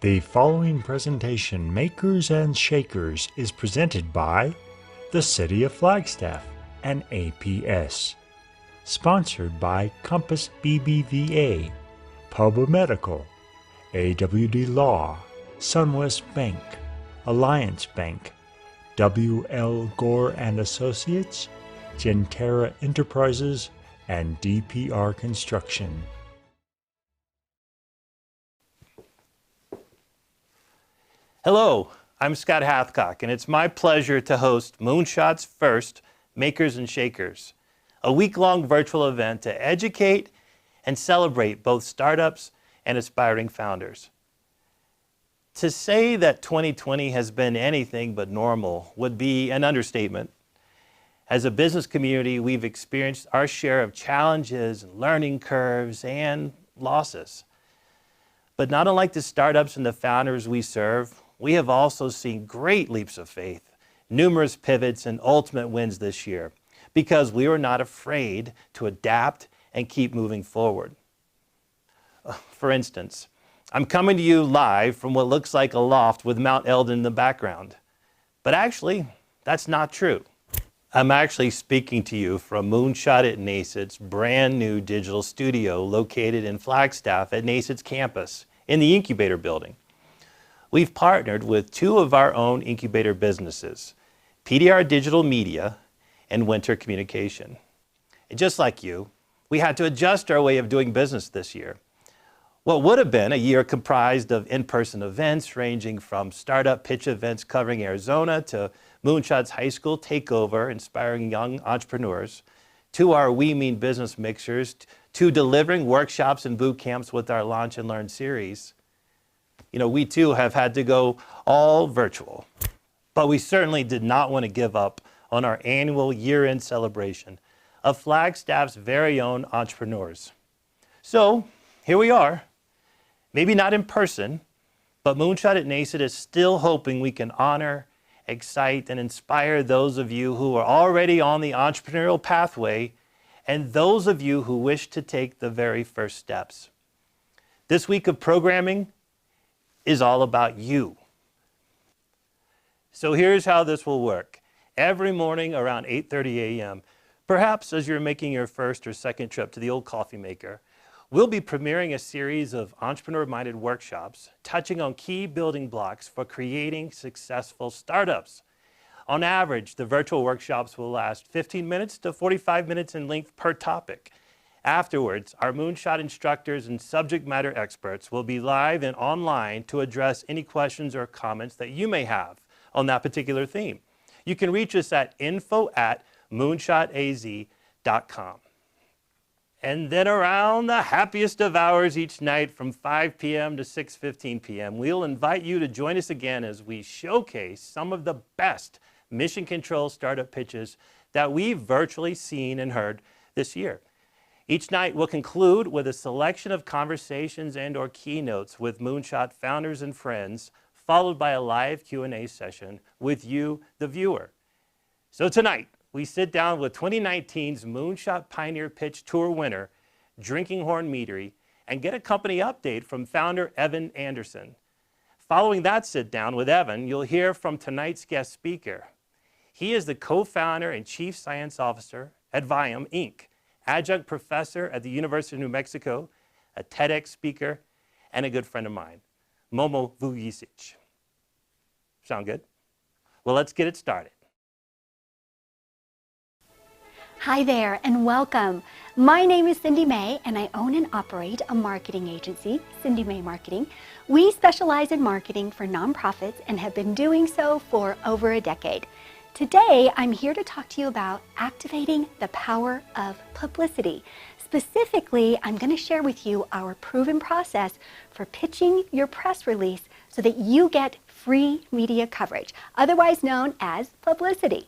The following presentation, Makers and Shakers, is presented by the City of Flagstaff and APS. Sponsored by Compass BBVA, Pub Medical, AWD Law, Sunwest Bank, Alliance Bank, W.L. Gore and Associates, Gentera Enterprises, and DPR Construction. Hello, I'm Scott Hathcock, and it's my pleasure to host Moonshot's first Makers and Shakers, a week-long virtual event to educate and celebrate both startups and aspiring founders. To say that 2020 has been anything but normal would be an understatement. As a business community, we've experienced our share of challenges, learning curves, and losses. But not unlike the startups and the founders we serve, we have also seen great leaps of faith, numerous pivots, and ultimate wins this year because we were not afraid to adapt and keep moving forward. For instance, I'm coming to you live from what looks like a loft with Mount Eldon in the background. But actually, that's not true. I'm actually speaking to you from Moonshot at NACET's brand new digital studio located in Flagstaff at NACET's campus in the incubator building. We've partnered with two of our own incubator businesses, PDR Digital Media and Winter Communication. And just like you, we had to adjust our way of doing business this year. What would have been a year comprised of in-person events ranging from startup pitch events covering Arizona to Moonshot's high school takeover inspiring young entrepreneurs, to our We Mean Business mixers, to delivering workshops and boot camps with our Launch and Learn series. We too have had to go all virtual, but we certainly did not want to give up on our annual year-end celebration of Flagstaff's very own entrepreneurs. So here we are, maybe not in person, but Moonshot at NACET is still hoping we can honor, excite, and inspire those of you who are already on the entrepreneurial pathway and those of you who wish to take the very first steps. This week of programming is all about you. So here's how this will work. Every morning around 8:30 a.m., perhaps as you're making your first or second trip to the old coffee maker, we'll be premiering a series of entrepreneur-minded workshops touching on key building blocks for creating successful startups. On average, the virtual workshops will last 15 minutes to 45 minutes in length per topic. Afterwards, our Moonshot instructors and subject matter experts will be live and online to address any questions or comments that you may have on that particular theme. You can reach us at info@moonshotaz.com. And then around the happiest of hours each night from 5 p.m. to 6:15 p.m., we'll invite you to join us again as we showcase some of the best mission control startup pitches that we've virtually seen and heard this year. Each night we'll conclude with a selection of conversations and/or keynotes with Moonshot founders and friends, followed by a live Q&A session with you, the viewer. So tonight, we sit down with 2019's Moonshot Pioneer Pitch Tour winner, Drinking Horn Meadery, and get a company update from founder Evan Anderson. Following that sit down with Evan, you'll hear from tonight's guest speaker. He is the co-founder and chief science officer at Viome, Inc., adjunct professor at the University of New Mexico, a TEDx speaker, and a good friend of mine, Momo Vujicic. Sound good? Well, let's get it started. Hi there and welcome. My name is Cindy May and I own and operate a marketing agency, Cindy May Marketing. We specialize in marketing for nonprofits and have been doing so for over a decade. Today, I'm here to talk to you about activating the power of publicity. Specifically, I'm going to share with you our proven process for pitching your press release so that you get free media coverage, otherwise known as publicity.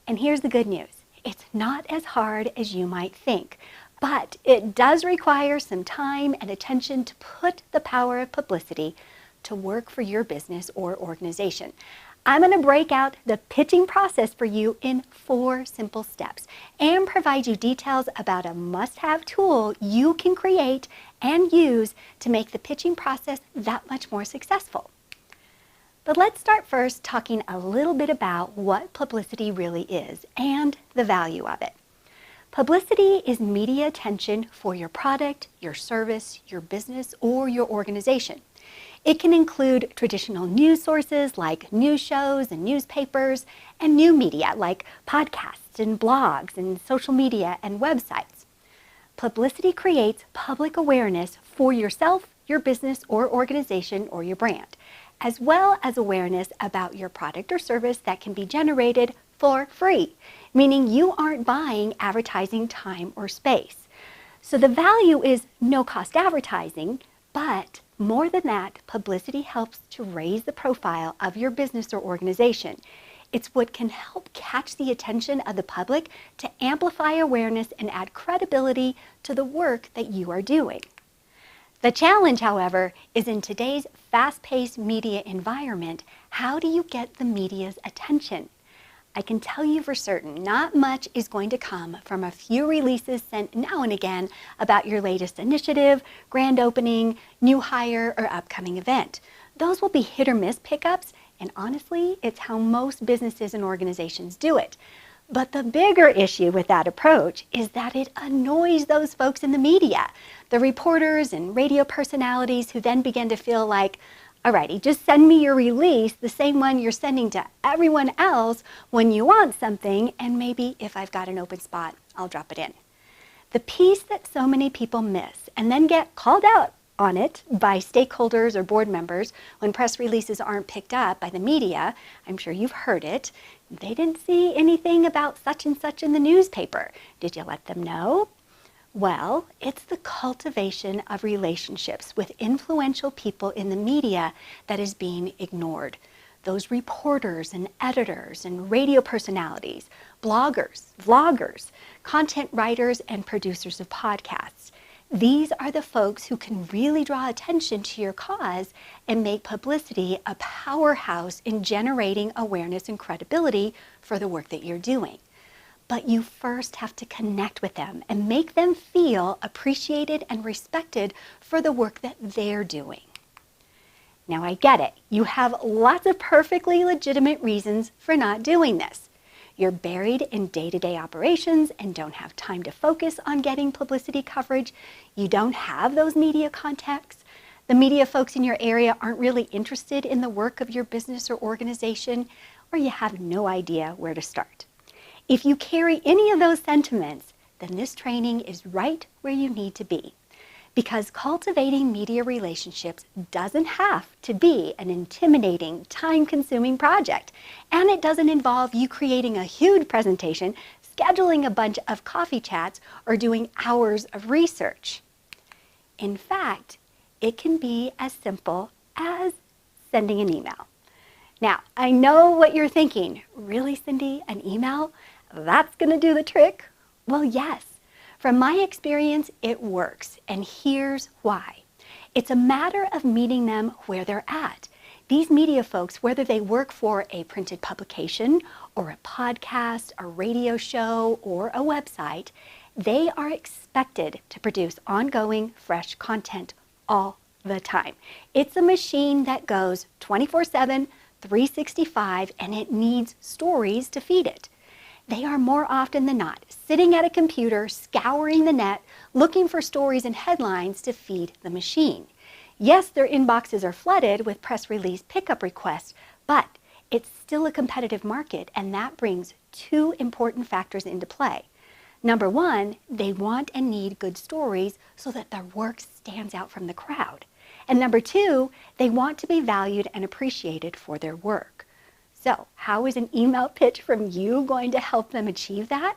And here's the good news. It's not as hard as you might think, but it does require some time and attention to put the power of publicity to work for your business or organization. I'm going to break out the pitching process for you in 4 simple steps and provide you details about a must-have tool you can create and use to make the pitching process that much more successful. But let's start first talking a little bit about what publicity really is and the value of it. Publicity is media attention for your product, your service, your business, or your organization. It can include traditional news sources like news shows and newspapers, and new media like podcasts and blogs and social media and websites. Publicity creates public awareness for yourself, your business or organization, or your brand, as well as awareness about your product or service that can be generated for free, meaning you aren't buying advertising time or space. So the value is no-cost advertising, but more than that, publicity helps to raise the profile of your business or organization. It's what can help catch the attention of the public to amplify awareness and add credibility to the work that you are doing. The challenge, however, is in today's fast-paced media environment, how do you get the media's attention? I can tell you for certain, not much is going to come from a few releases sent now and again about your latest initiative, grand opening, new hire, or upcoming event. Those will be hit or miss pickups, and honestly, it's how most businesses and organizations do it. But the bigger issue with that approach is that it annoys those folks in the media, the reporters and radio personalities who then begin to feel like, alrighty, just send me your release, the same one you're sending to everyone else when you want something, and maybe if I've got an open spot, I'll drop it in. The piece that so many people miss and then get called out on it by stakeholders or board members when press releases aren't picked up by the media, I'm sure you've heard it, they didn't see anything about such and such in the newspaper. Did you let them know? Well, it's the cultivation of relationships with influential people in the media that is being ignored. Those reporters and editors and radio personalities, bloggers, vloggers, content writers, and producers of podcasts. These are the folks who can really draw attention to your cause and make publicity a powerhouse in generating awareness and credibility for the work that you're doing. But you first have to connect with them and make them feel appreciated and respected for the work that they're doing. Now I get it. You have lots of perfectly legitimate reasons for not doing this. You're buried in day-to-day operations and don't have time to focus on getting publicity coverage. You don't have those media contacts. The media folks in your area aren't really interested in the work of your business or organization, or you have no idea where to start. If you carry any of those sentiments, then this training is right where you need to be. Because cultivating media relationships doesn't have to be an intimidating, time-consuming project. And it doesn't involve you creating a huge presentation, scheduling a bunch of coffee chats, or doing hours of research. In fact, it can be as simple as sending an email. Now, I know what you're thinking. Really, Cindy, an email? That's going to do the trick? Well, yes. From my experience, it works, and here's why. It's a matter of meeting them where they're at. These media folks, whether they work for a printed publication or a podcast, a radio show, or a website, they are expected to produce ongoing, fresh content all the time. It's a machine that goes 24/7, 365, and it needs stories to feed it. They are more often than not sitting at a computer, scouring the net, looking for stories and headlines to feed the machine. Yes, their inboxes are flooded with press release pickup requests, but it's still a competitive market, and that brings two important factors into play. Number one, they want and need good stories so that their work stands out from the crowd. And number two, they want to be valued and appreciated for their work. So, how is an email pitch from you going to help them achieve that?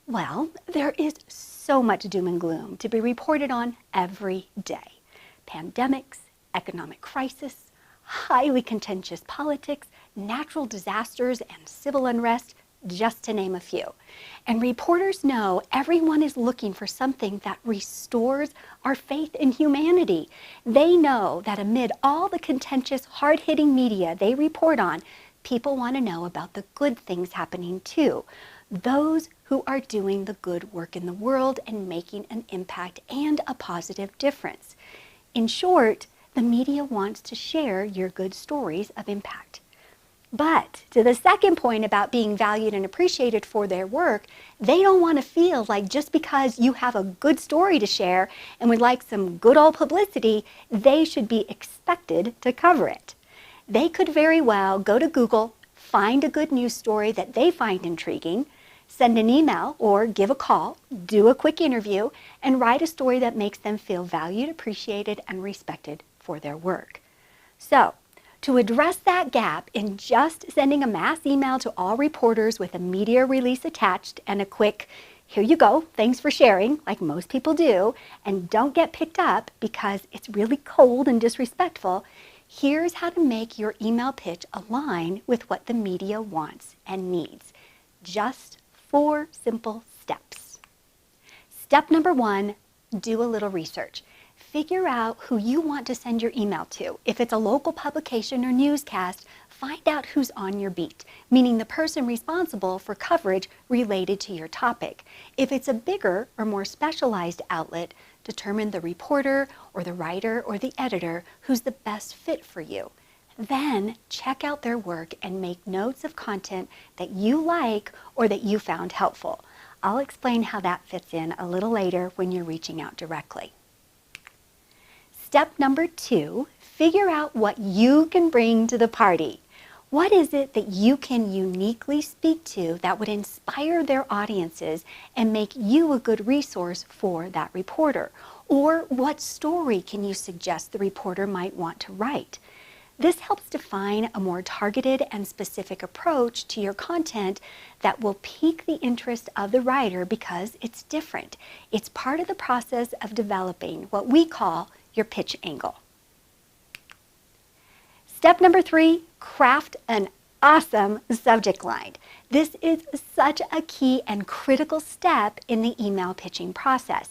Well, there is so much doom and gloom to be reported on every day. Pandemics, economic crisis, highly contentious politics, natural disasters, and civil unrest, just to name a few. And reporters know everyone is looking for something that restores our faith in humanity. They know that amid all the contentious, hard-hitting media they report on, people want to know about the good things happening too. Those who are doing the good work in the world and making an impact and a positive difference. In short, the media wants to share your good stories of impact. But to the second point about being valued and appreciated for their work, they don't want to feel like just because you have a good story to share and would like some good old publicity, they should be expected to cover it. They could very well go to Google, find a good news story that they find intriguing, send an email or give a call, do a quick interview, and write a story that makes them feel valued, appreciated, and respected for their work. So, to address that gap in just sending a mass email to all reporters with a media release attached and a quick, here you go, thanks for sharing, like most people do, and don't get picked up because it's really cold and disrespectful, here's how to make your email pitch align with what the media wants and needs. Just 4 simple steps. Step number 1, do a little research. Figure out who you want to send your email to. If it's a local publication or newscast, find out who's on your beat, meaning the person responsible for coverage related to your topic. If it's a bigger or more specialized outlet, determine the reporter or the writer or the editor who's the best fit for you. Then check out their work and make notes of content that you like or that you found helpful. I'll explain how that fits in a little later when you're reaching out directly. Step number 2, figure out what you can bring to the party. What is it that you can uniquely speak to that would inspire their audiences and make you a good resource for that reporter? Or what story can you suggest the reporter might want to write? This helps define a more targeted and specific approach to your content that will pique the interest of the writer because it's different. It's part of the process of developing what we call your pitch angle. Step number 3, craft an awesome subject line. This is such a key and critical step in the email pitching process.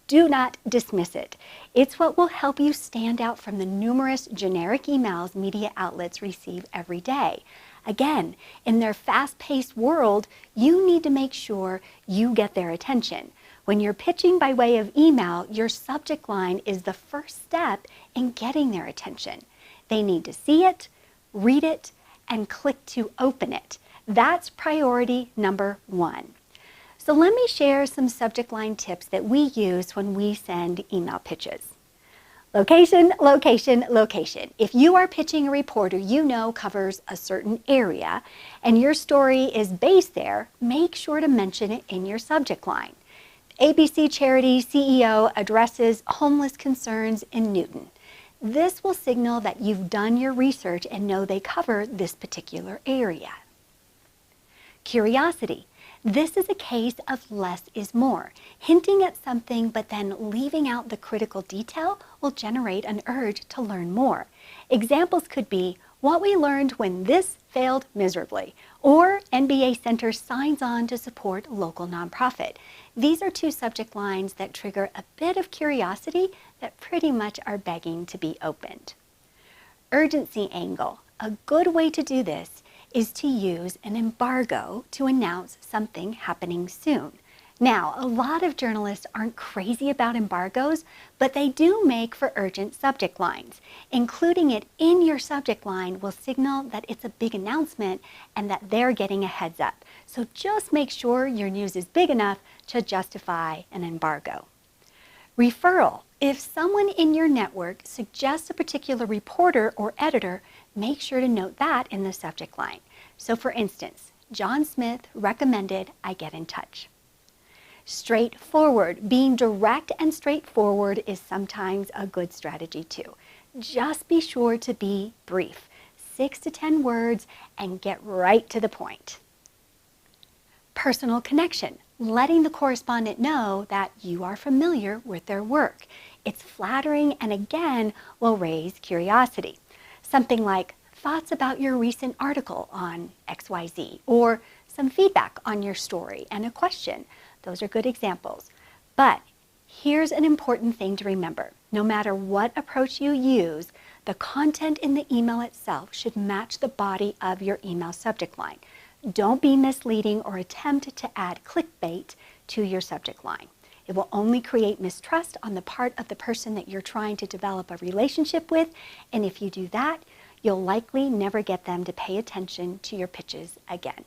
Do not dismiss it. It's what will help you stand out from the numerous generic emails media outlets receive every day. Again, in their fast-paced world, you need to make sure you get their attention. When you're pitching by way of email, your subject line is the first step in getting their attention. They need to see it, read it, and click to open it. That's priority number 1. So let me share some subject line tips that we use when we send email pitches. Location, location, location. If you are pitching a reporter you know covers a certain area and your story is based there, make sure to mention it in your subject line. ABC Charity CEO addresses homeless concerns in Newton. This will signal that you've done your research and know they cover this particular area. Curiosity. This is a case of less is more. Hinting at something but then leaving out the critical detail will generate an urge to learn more. Examples could be what we learned when this failed miserably, or NBA Center signs on to support local nonprofit. These are 2 subject lines that trigger a bit of curiosity that pretty much are begging to be opened. Urgency angle. A good way to do this is to use an embargo to announce something happening soon. Now, a lot of journalists aren't crazy about embargoes, but they do make for urgent subject lines. Including it in your subject line will signal that it's a big announcement and that they're getting a heads up. So just make sure your news is big enough to justify an embargo. Referral. If someone in your network suggests a particular reporter or editor, make sure to note that in the subject line. So for instance, John Smith recommended I get in touch. Straightforward. Being direct and straightforward is sometimes a good strategy too. Just be sure to be brief, 6 to 10 words, and get right to the point. Personal connection. Letting the correspondent know that you are familiar with their work. It's flattering and again will raise curiosity. Something like thoughts about your recent article on XYZ, or some feedback on your story and a question. Those are good examples. But here's an important thing to remember. No matter what approach you use, the content in the email itself should match the body of your email subject line. Don't be misleading or attempt to add clickbait to your subject line. It will only create mistrust on the part of the person that you're trying to develop a relationship with, and if you do that, you'll likely never get them to pay attention to your pitches again.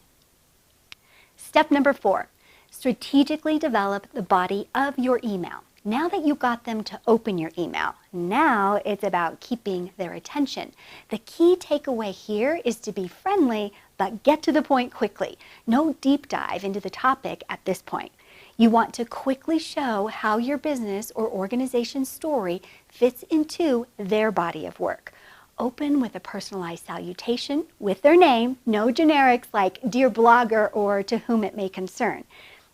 Step number 4, strategically develop the body of your email. Now that you got them to open your email, now it's about keeping their attention. The key takeaway here is to be friendly, but get to the point quickly. No deep dive into the topic at this point. You want to quickly show how your business or organization's story fits into their body of work. Open with a personalized salutation with their name, no generics like "Dear Blogger" or "To whom it may concern."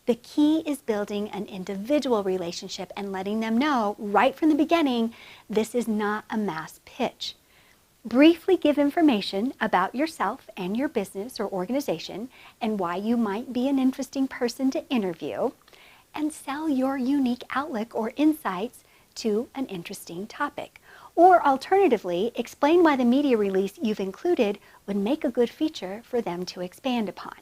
The key is building an individual relationship and letting them know right from the beginning, this is not a mass pitch. Briefly give information about yourself and your business or organization and why you might be an interesting person to interview, and sell your unique outlook or insights to an interesting topic. Or alternatively, explain why the media release you've included would make a good feature for them to expand upon.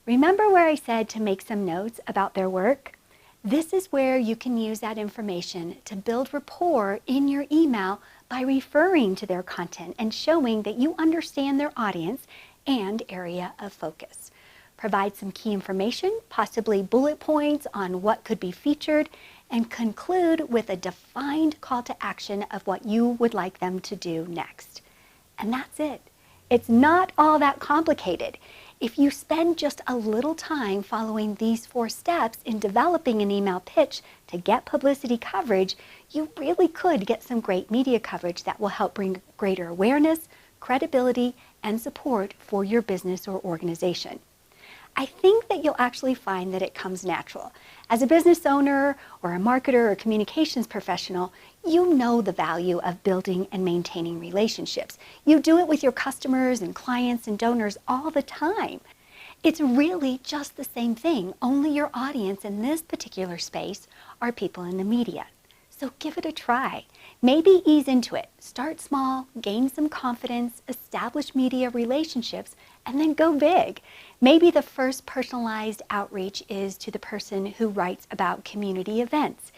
Remember where I said to make some notes about their work? This is where you can use that information to build rapport in your email by referring to their content and showing that you understand their audience and area of focus. Provide some key information, possibly bullet points on what could be featured, and conclude with a defined call to action of what you would like them to do next. And that's it. It's not all that complicated. If you spend just a little time following these 4 steps in developing an email pitch to get publicity coverage, you really could get some great media coverage that will help bring greater awareness, credibility, and support for your business or organization. I think that you'll actually find that it comes natural. As a business owner or a marketer or communications professional, you know the value of building and maintaining relationships. You do it with your customers and clients and donors all the time. It's really just the same thing, only your audience in this particular space are people in the media. So give it a try. Maybe ease into it. Start small, gain some confidence, establish media relationships, and then go big. Maybe the first personalized outreach is to the person who writes about community events.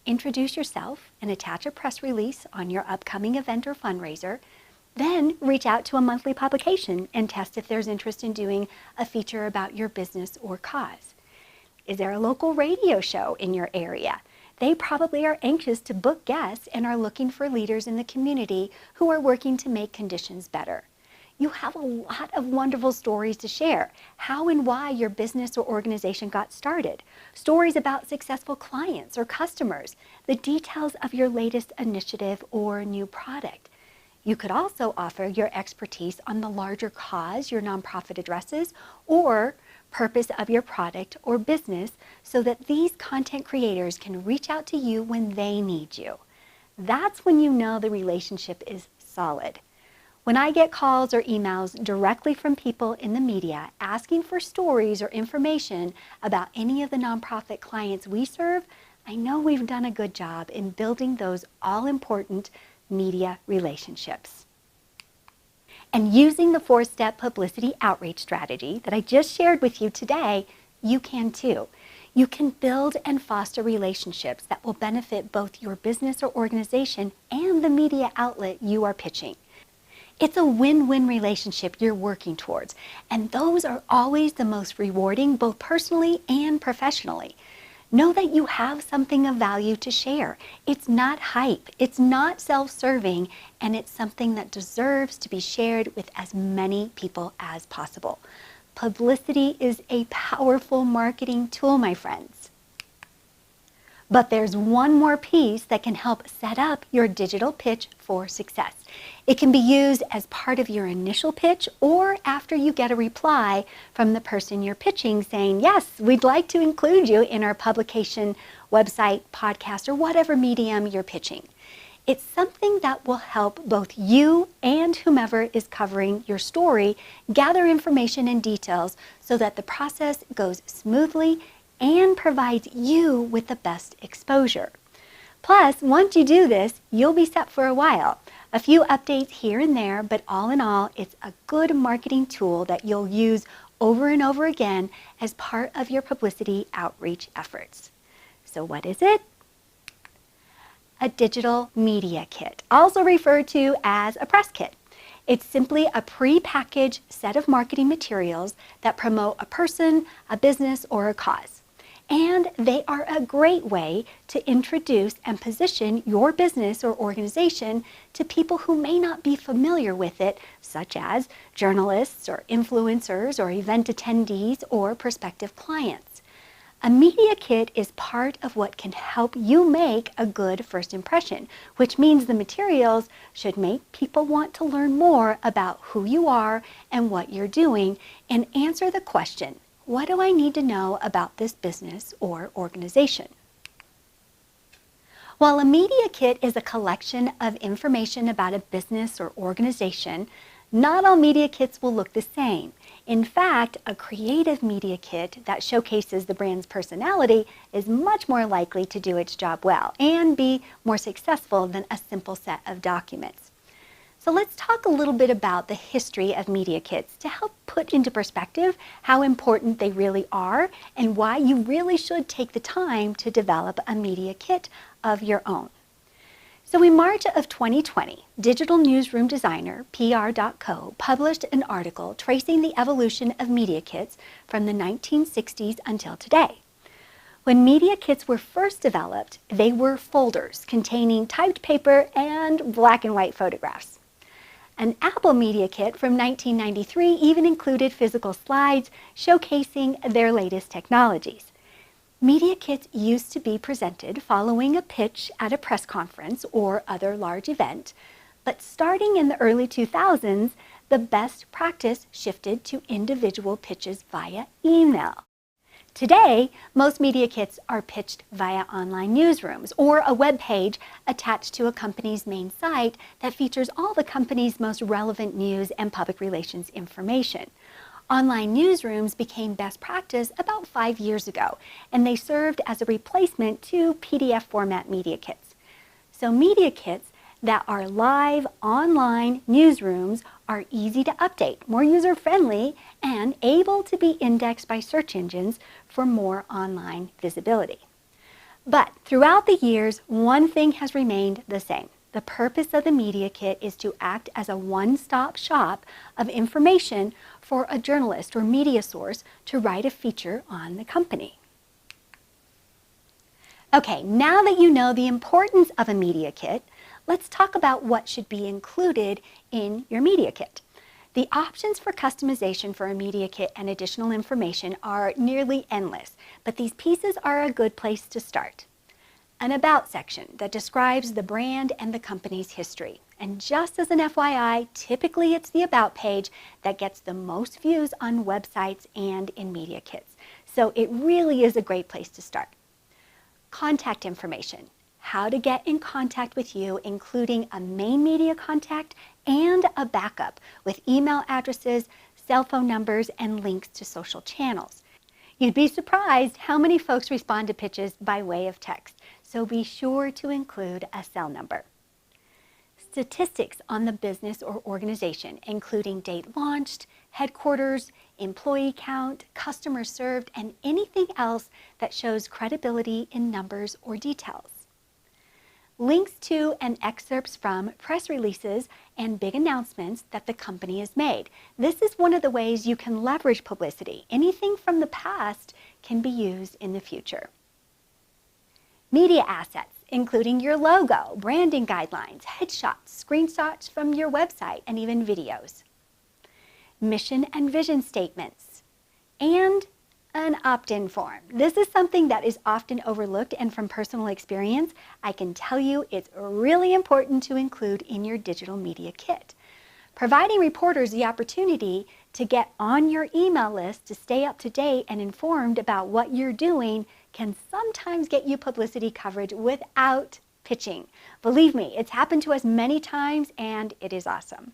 Introduce yourself and attach a press release on your upcoming event or fundraiser. Then reach out to a monthly publication and test if there's interest in doing a feature about your business or cause. Is there a local radio show in your area? They probably are anxious to book guests and are looking for leaders in the community who are working to make conditions better. You have a lot of wonderful stories to share. How and why your business or organization got started. Stories about successful clients or customers. The details of your latest initiative or new product. You could also offer your expertise on the larger cause your nonprofit addresses or purpose of your product or business so that these content creators can reach out to you when they need you. That's when you know the relationship is solid. When I get calls or emails directly from people in the media asking for stories or information about any of the nonprofit clients we serve, I know we've done a good job in building those all-important media relationships. And using the 4-step publicity outreach strategy that I just shared with you today, you can too. You can build and foster relationships that will benefit both your business or organization and the media outlet you are pitching. It's a win-win relationship you're working towards, and those are always the most rewarding, both personally and professionally. Know that you have something of value to share. It's not hype, it's not self-serving, and it's something that deserves to be shared with as many people as possible. Publicity is a powerful marketing tool, my friends. But there's one more piece that can help set up your digital pitch for success. It can be used as part of your initial pitch or after you get a reply from the person you're pitching saying, yes, we'd like to include you in our publication, website, podcast, or whatever medium you're pitching. It's something that will help both you and whomever is covering your story gather information and details so that the process goes smoothly and provides you with the best exposure. Plus, once you do this, you'll be set for a while. A few updates here and there, but all in all, it's a good marketing tool that you'll use over and over again as part of your publicity outreach efforts. So what is it? A digital media kit, also referred to as a press kit. It's simply a pre-packaged set of marketing materials that promote a person, a business, or a cause. And they are a great way to introduce and position your business or organization to people who may not be familiar with it, such as journalists or influencers or event attendees or prospective clients. A media kit is part of what can help you make a good first impression, which means the materials should make people want to learn more about who you are and what you're doing and answer the question, what do I need to know about this business or organization? While a media kit is a collection of information about a business or organization, not all media kits will look the same. In fact, a creative media kit that showcases the brand's personality is much more likely to do its job well and be more successful than a simple set of documents. So let's talk a little bit about the history of media kits to help put into perspective how important they really are and why you really should take the time to develop a media kit of your own. So in March of 2020, digital newsroom designer PR.co published an article tracing the evolution of media kits from the 1960s until today. When media kits were first developed, they were folders containing typed paper and black and white photographs. An Apple media kit from 1993 even included physical slides showcasing their latest technologies. Media kits used to be presented following a pitch at a press conference or other large event, but starting in the early 2000s, the best practice shifted to individual pitches via email. Today, most media kits are pitched via online newsrooms or a web page attached to a company's main site that features all the company's most relevant news and public relations information. Online newsrooms became best practice about 5 years ago, and they served as a replacement to PDF format media kits. So media kits that are live online newsrooms are easy to update, more user-friendly, and able to be indexed by search engines for more online visibility. But throughout the years, one thing has remained the same. The purpose of the media kit is to act as a one-stop shop of information for a journalist or media source to write a feature on the company. Okay, now that you know the importance of a media kit, let's talk about what should be included in your media kit. The options for customization for a media kit and additional information are nearly endless, but these pieces are a good place to start. An About section that describes the brand and the company's history. And just as an FYI, typically it's the About page that gets the most views on websites and in media kits. So it really is a great place to start. Contact information. How to get in contact with you, including a main media contact and a backup with email addresses, cell phone numbers, and links to social channels. You'd be surprised how many folks respond to pitches by way of text, so be sure to include a cell number. Statistics on the business or organization, including date launched, headquarters, employee count, customers served, and anything else that shows credibility in numbers or details. Links to and excerpts from press releases and big announcements that the company has made. This is one of the ways you can leverage publicity. Anything from the past can be used in the future. Media assets, including your logo, branding guidelines, headshots, screenshots from your website, and even videos. Mission and vision statements, and an opt-in form. This is something that is often overlooked, and from personal experience, I can tell you it's really important to include in your digital media kit. Providing reporters the opportunity to get on your email list to stay up to date and informed about what you're doing can sometimes get you publicity coverage without pitching. Believe me, it's happened to us many times, and it is awesome.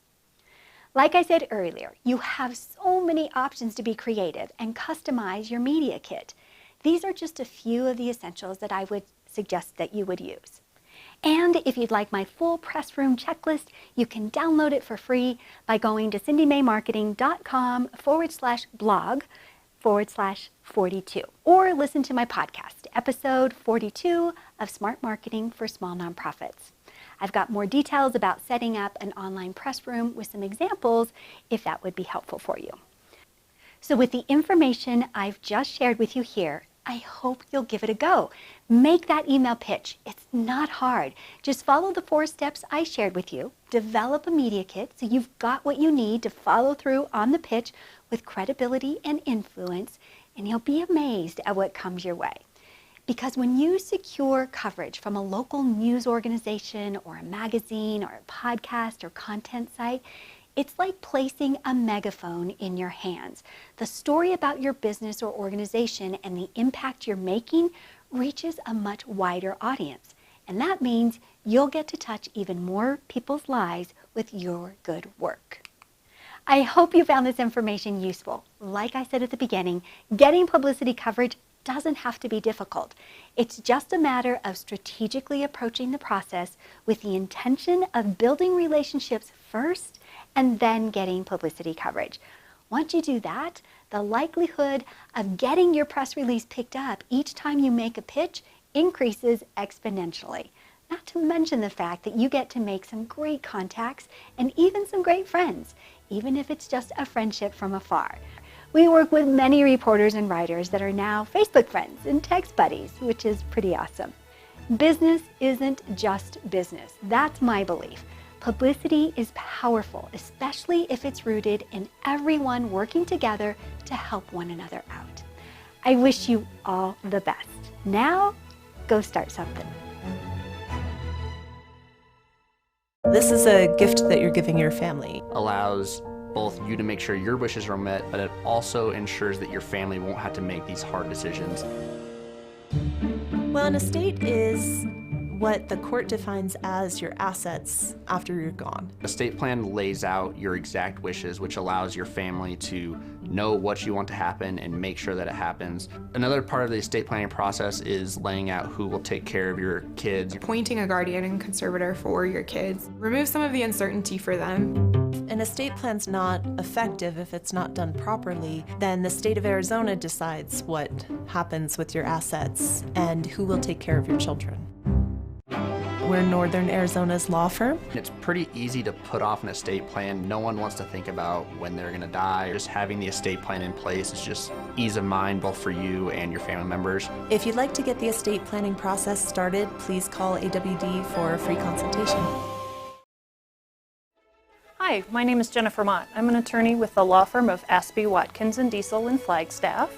Like I said earlier, you have so many options to be creative and customize your media kit. These are just a few of the essentials that I would suggest that you would use. And if you'd like my full press room checklist, you can download it for free by going to cindymaymarketing.com/blog/42, or listen to my podcast, episode 42 of Smart Marketing for Small Nonprofits. I've got more details about setting up an online press room with some examples if that would be helpful for you. So with the information I've just shared with you here, I hope you'll give it a go. Make that email pitch. It's not hard. Just follow the 4 steps I shared with you. Develop a media kit so you've got what you need to follow through on the pitch with credibility and influence, and you'll be amazed at what comes your way. Because when you secure coverage from a local news organization or a magazine or a podcast or content site, it's like placing a megaphone in your hands. The story about your business or organization and the impact you're making reaches a much wider audience. And that means you'll get to touch even more people's lives with your good work. I hope you found this information useful. Like I said at the beginning, getting publicity coverage doesn't have to be difficult. It's just a matter of strategically approaching the process with the intention of building relationships first and then getting publicity coverage. Once you do that, the likelihood of getting your press release picked up each time you make a pitch increases exponentially. Not to mention the fact that you get to make some great contacts and even some great friends, even if it's just a friendship from afar. We work with many reporters and writers that are now Facebook friends and text buddies, which is pretty awesome. Business isn't just business. That's my belief. Publicity is powerful, especially if it's rooted in everyone working together to help one another out. I wish you all the best. Now, go start something. This is a gift that you're giving your family. Allows both you to make sure your wishes are met, but it also ensures that your family won't have to make these hard decisions. Well, an estate is what the court defines as your assets after you're gone. Estate plan lays out your exact wishes, which allows your family to know what you want to happen and make sure that it happens. Another part of the estate planning process is laying out who will take care of your kids. Appointing a guardian and conservator for your kids. Remove some of the uncertainty for them. An estate plan's not effective if it's not done properly. Then the state of Arizona decides what happens with your assets and who will take care of your children. We're Northern Arizona's law firm. It's pretty easy to put off an estate plan. No one wants to think about when they're gonna die. Just having the estate plan in place is just ease of mind both for you and your family members. If you'd like to get the estate planning process started, please call AWD for a free consultation. Hi, my name is Jennifer Mott. I'm an attorney with the law firm of Aspey, Watkins & Diesel in Flagstaff.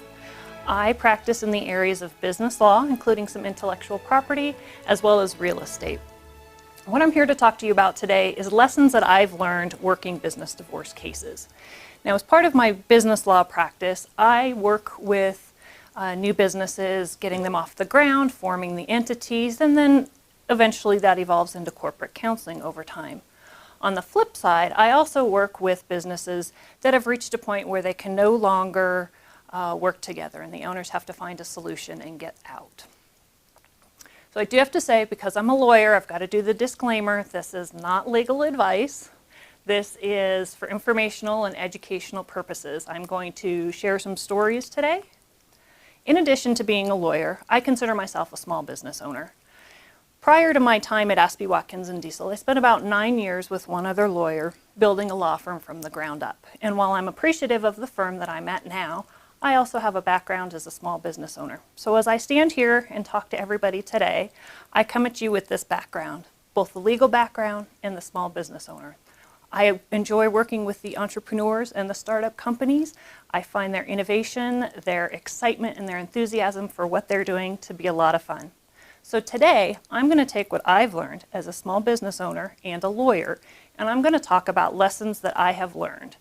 I practice in the areas of business law, including some intellectual property, as well as real estate. What I'm here to talk to you about today is lessons that I've learned working business divorce cases. Now, as part of my business law practice, I work with new businesses, getting them off the ground, forming the entities, and then eventually that evolves into corporate counseling over time. On the flip side, I also work with businesses that have reached a point where they can no longer work together and the owners have to find a solution and get out. So I do have to say, because I'm a lawyer, I've got to do the disclaimer, this is not legal advice. This is for informational and educational purposes. I'm going to share some stories today. In addition to being a lawyer, I consider myself a small business owner. Prior to my time at Aspey, Watkins & Diesel, I spent about 9 years with one other lawyer building a law firm from the ground up. And while I'm appreciative of the firm that I'm at now, I also have a background as a small business owner. So as I stand here and talk to everybody today, I come at you with this background, both the legal background and the small business owner. I enjoy working with the entrepreneurs and the startup companies. I find their innovation, their excitement, and their enthusiasm for what they're doing to be a lot of fun. So today, I'm going to take what I've learned as a small business owner and a lawyer, and I'm going to talk about lessons that I have learned.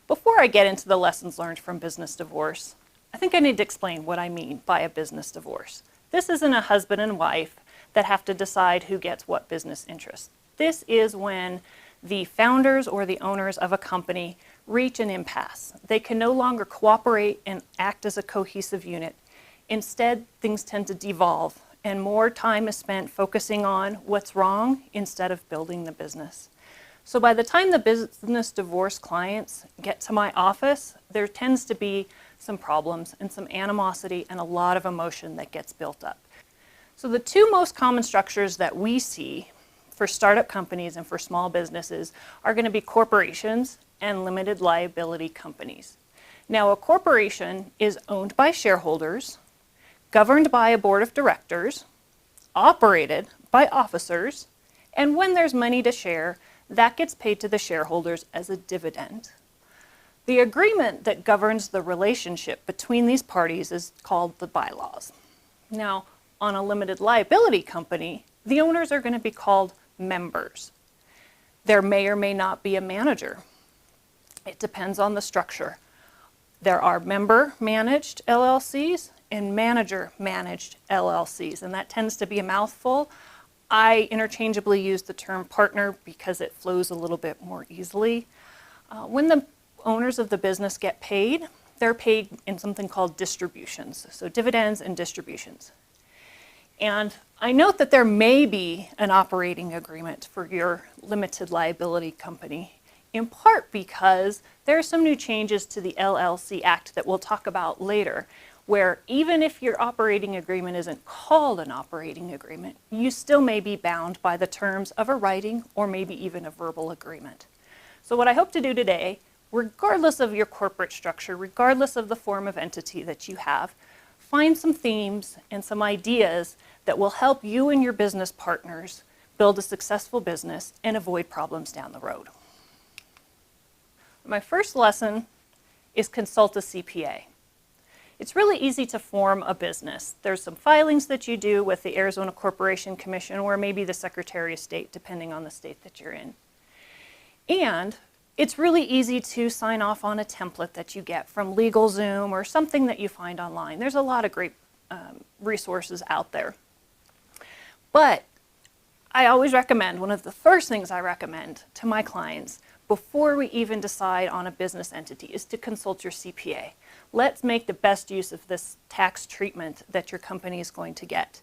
Before I get into the lessons learned from business divorce, I think I need to explain what I mean by a business divorce. This isn't a husband and wife that have to decide who gets what business interest. This is when the founders or the owners of a company reach an impasse. They can no longer cooperate and act as a cohesive unit. Instead, things tend to devolve and more time is spent focusing on what's wrong instead of building the business. So by the time the business divorce clients get to my office, there tends to be some problems and some animosity and a lot of emotion that gets built up. So the two most common structures that we see for startup companies and for small businesses are going to be corporations and limited liability companies. Now, a corporation is owned by shareholders, governed by a board of directors, operated by officers, and when there's money to share, that gets paid to the shareholders as a dividend. The agreement that governs the relationship between these parties is called the bylaws. Now, on a limited liability company, the owners are going to be called members. There may or may not be a manager. It depends on the structure. There are member-managed LLCs and manager-managed LLCs, and that tends to be a mouthful. I interchangeably use the term partner because it flows a little bit more easily. When the owners of the business get paid, they're paid in something called distributions, so dividends and distributions. And I note that there may be an operating agreement for your limited liability company, in part because there are some new changes to the LLC Act that we'll talk about later, where even if your operating agreement isn't called an operating agreement, you still may be bound by the terms of a writing or maybe even a verbal agreement. So what I hope to do today, regardless of your corporate structure, regardless of the form of entity that you have, find some themes and some ideas that will help you and your business partners build a successful business and avoid problems down the road. My first lesson is consult a CPA. It's really easy to form a business. There's some filings that you do with the Arizona Corporation Commission or maybe the Secretary of State, depending on the state that you're in. And it's really easy to sign off on a template that you get from LegalZoom or something that you find online. There's a lot of great resources out there. But I always recommend, one of the first things I recommend to my clients before we even decide on a business entity is to consult your CPA. Let's make the best use of this tax treatment that your company is going to get.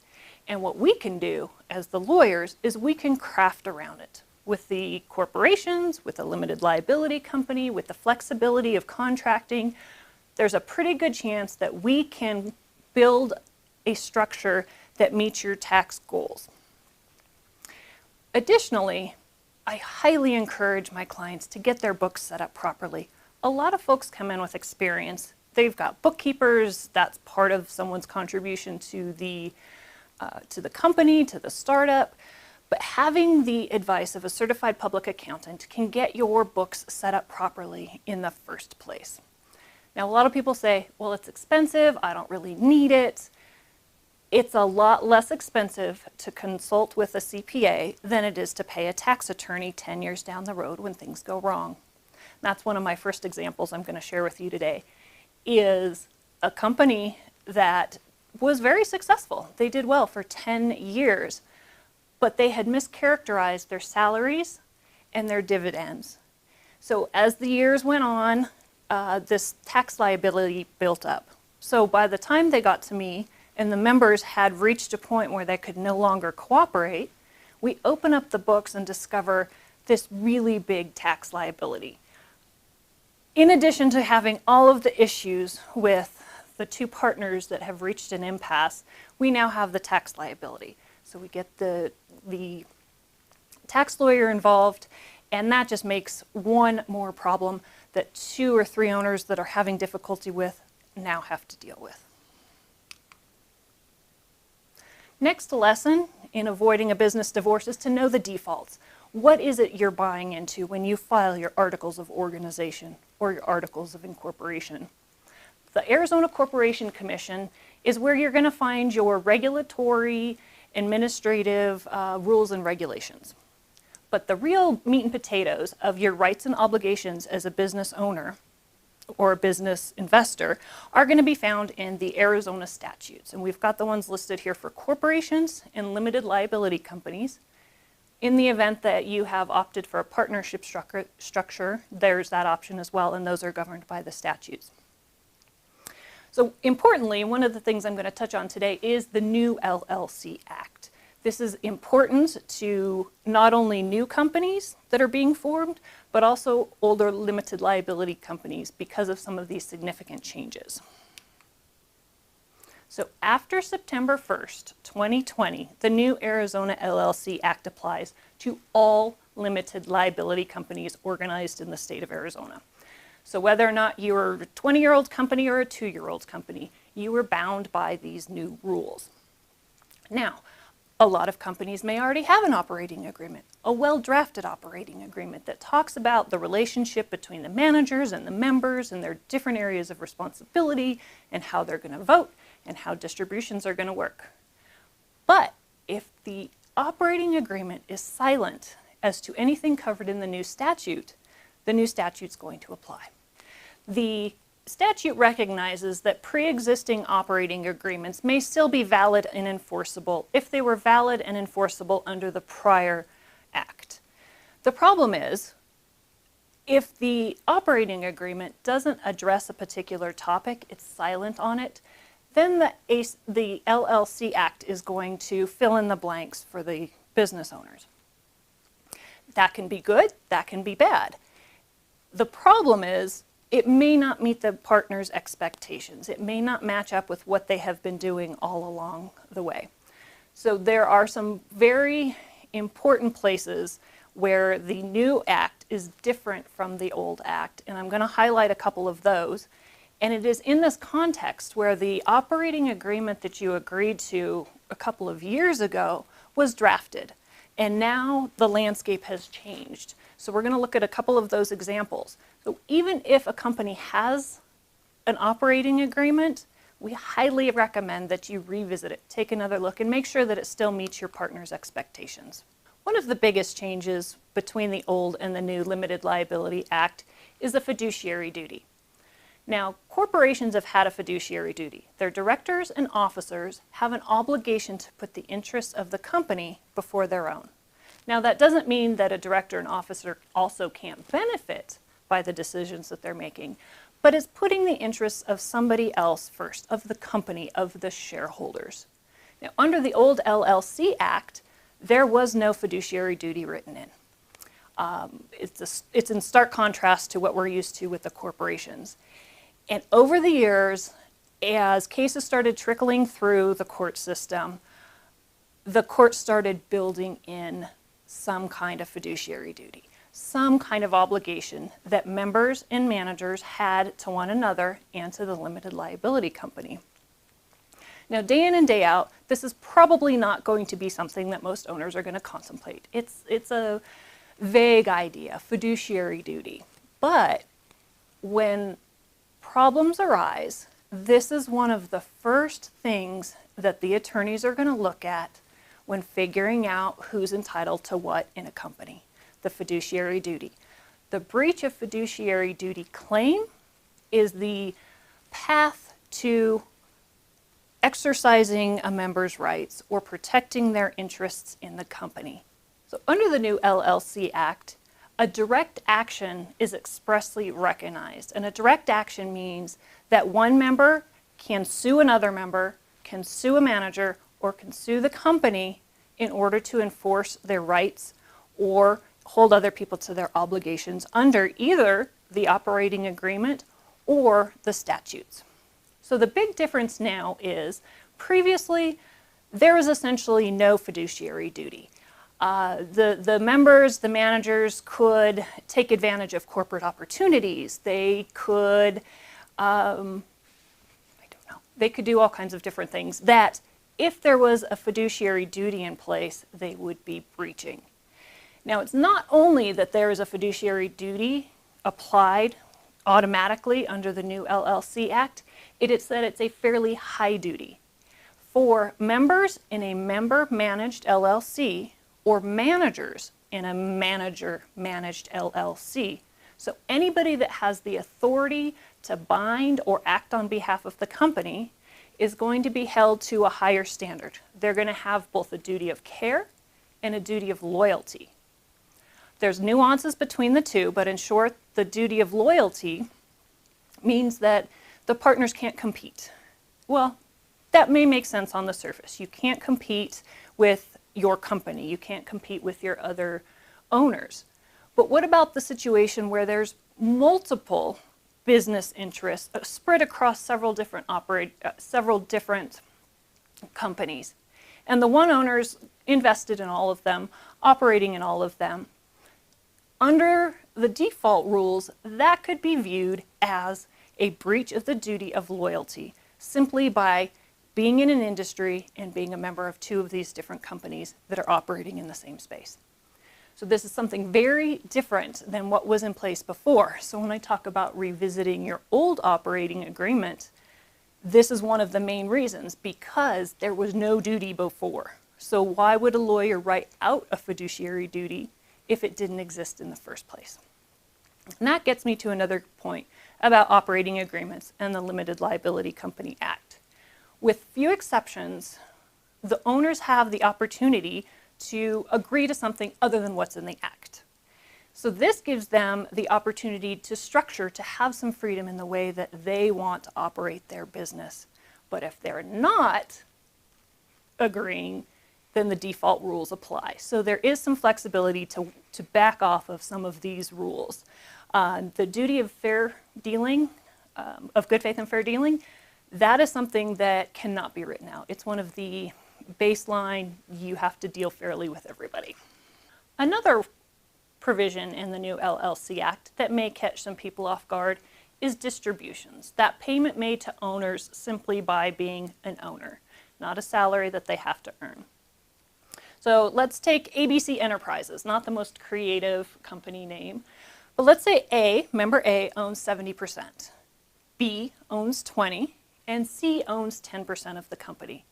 And what we can do as the lawyers is we can craft around it. With the corporations, with a limited liability company, with the flexibility of contracting, there's a pretty good chance that we can build a structure that meets your tax goals. Additionally, I highly encourage my clients to get their books set up properly. A lot of folks come in with experience. They've got bookkeepers, that's part of someone's contribution to the company, to the startup. But having the advice of a certified public accountant can get your books set up properly in the first place. Now, a lot of people say, well, it's expensive, I don't really need it. It's a lot less expensive to consult with a CPA than it is to pay a tax attorney 10 years down the road when things go wrong. That's one of my first examples I'm going to share with you today, is a company that was very successful. They did well for 10 years. But they had mischaracterized their salaries and their dividends. So as the years went on, this tax liability built up. So by the time they got to me and the members had reached a point where they could no longer cooperate, we open up the books and discover this really big tax liability. In addition to having all of the issues with the two partners that have reached an impasse, we now have the tax liability. So we get the tax lawyer involved, and that just makes one more problem that 2 or 3 owners that are having difficulty with now have to deal with. Next lesson in avoiding a business divorce is to know the defaults. What is it you're buying into when you file your articles of organization or your articles of incorporation? The Arizona Corporation Commission is where you're going to find your regulatory, administrative rules and regulations. But the real meat and potatoes of your rights and obligations as a business owner or a business investor are going to be found in the Arizona statutes. And we've got the ones listed here for corporations and limited liability companies. In the event that you have opted for a partnership structure, there's that option as well, and those are governed by the statutes. So importantly, one of the things I'm going to touch on today is the new LLC Act. This is important to not only new companies that are being formed, but also older limited liability companies because of some of these significant changes. So after September 1st, 2020, the new Arizona LLC Act applies to all limited liability companies organized in the state of Arizona. So whether or not you're a 20-year-old company or a 2-year-old company, you are bound by these new rules. Now, a lot of companies may already have an operating agreement, a well-drafted operating agreement that talks about the relationship between the managers and the members and their different areas of responsibility and how they're going to vote and how distributions are going to work. But if the operating agreement is silent as to anything covered in the new statute's going to apply. The statute recognizes that pre-existing operating agreements may still be valid and enforceable if they were valid and enforceable under the prior act. The problem is, if the operating agreement doesn't address a particular topic, it's silent on it, then the LLC Act is going to fill in the blanks for the business owners. That can be good, that can be bad. The problem is, it may not meet the partner's expectations. It may not match up with what they have been doing all along the way. So there are some very important places where the new act is different from the old act, and I'm going to highlight a couple of those. And it is in this context where the operating agreement that you agreed to a couple of years ago was drafted, and now the landscape has changed. So we're going to look at a couple of those examples. So even if a company has an operating agreement, we highly recommend that you revisit it, take another look, and make sure that it still meets your partner's expectations. One of the biggest changes between the old and the new Limited Liability Act is the fiduciary duty. Now, corporations have had a fiduciary duty. Their directors and officers have an obligation to put the interests of the company before their own. Now, that doesn't mean that a director and officer also can't benefit by the decisions that they're making, but it's putting the interests of somebody else first, of the company, of the shareholders. Now, under the old LLC Act, there was no fiduciary duty written in. It's in stark contrast to what we're used to with the corporations. And over the years, as cases started trickling through the court system, the court started building in some kind of fiduciary duty, some kind of obligation that members and managers had to one another and to the limited liability company. Now, day in and day out, this is probably not going to be something that most owners are going to contemplate. It's a vague idea, fiduciary duty. But when problems arise, this is one of the first things that the attorneys are going to look at when figuring out who's entitled to what in a company, the fiduciary duty. The breach of fiduciary duty claim is the path to exercising a member's rights or protecting their interests in the company. So under the new LLC Act, a direct action is expressly recognized. And a direct action means that one member can sue another member, can sue a manager, or can sue the company in order to enforce their rights or hold other people to their obligations under either the operating agreement or the statutes. So the big difference now is previously there was essentially no fiduciary duty. The members, the managers could take advantage of corporate opportunities. They could, they could do all kinds of different things that if there was a fiduciary duty in place, they would be breaching. Now, it's not only that there is a fiduciary duty applied automatically under the new LLC Act, it is that it's a fairly high duty. For members in a member-managed LLC or managers in a manager-managed LLC, so anybody that has the authority to bind or act on behalf of the company is going to be held to a higher standard. They're going to have both a duty of care and a duty of loyalty. There's nuances between the two, but in short, the duty of loyalty means that the partners can't compete. Well, that may make sense on the surface. You can't compete with your company. You can't compete with your other owners. But what about the situation where there's multiple business interests spread across several different companies? And the one owner's invested in all of them, operating in all of them. Under the default rules, that could be viewed as a breach of the duty of loyalty, simply by being in an industry and being a member of two of these different companies that are operating in the same space. So this is something very different than what was in place before. So when I talk about revisiting your old operating agreement, this is one of the main reasons, because there was no duty before. So why would a lawyer write out a fiduciary duty if it didn't exist in the first place? And that gets me to another point about operating agreements and the Limited Liability Company Act. With few exceptions, the owners have the opportunity to agree to something other than what's in the act. So this gives them the opportunity to structure, to have some freedom in the way that they want to operate their business. But if they're not agreeing, then the default rules apply. So there is some flexibility to back off of some of these rules. The duty of fair dealing, of good faith and fair dealing, that is something that cannot be written out. It's one of the baseline, you have to deal fairly with everybody. Another provision in the new LLC Act that may catch some people off guard is distributions. That payment made to owners simply by being an owner, not a salary that they have to earn. So let's take ABC Enterprises, not the most creative company name, but let's say member A owns 70%, B owns 20%, and C owns 10% of the company.